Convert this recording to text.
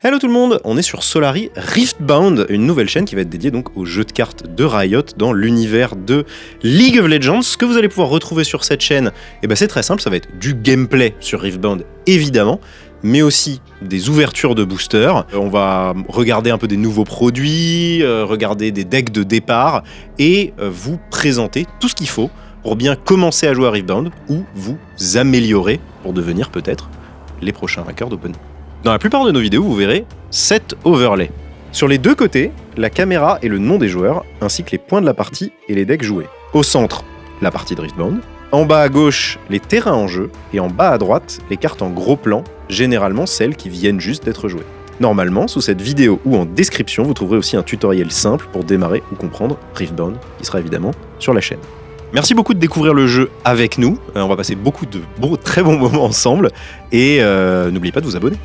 Hello tout le monde, on est sur Solary Riftbound, une nouvelle chaîne qui va être dédiée donc aux jeux de cartes de Riot dans l'univers de League of Legends. Ce que vous allez pouvoir retrouver sur cette chaîne, c'est très simple, ça va être du gameplay sur Riftbound évidemment, mais aussi des ouvertures de boosters. On va regarder un peu des nouveaux produits, regarder des decks de départ et vous présenter tout ce qu'il faut pour bien commencer à jouer à Riftbound ou vous améliorer pour devenir peut-être les prochains vainqueurs d'Open. Dans la plupart de nos vidéos, vous verrez 7 overlays. Sur les deux côtés, la caméra et le nom des joueurs, ainsi que les points de la partie et les decks joués. Au centre, la partie de Riftbound. En bas à gauche, les terrains en jeu. Et en bas à droite, les cartes en gros plan, généralement celles qui viennent juste d'être jouées. Normalement, sous cette vidéo ou en description, vous trouverez aussi un tutoriel simple pour démarrer ou comprendre Riftbound, qui sera évidemment sur la chaîne. Merci beaucoup de découvrir le jeu avec nous. On va passer beaucoup de très bons moments ensemble. Et n'oubliez pas de vous abonner.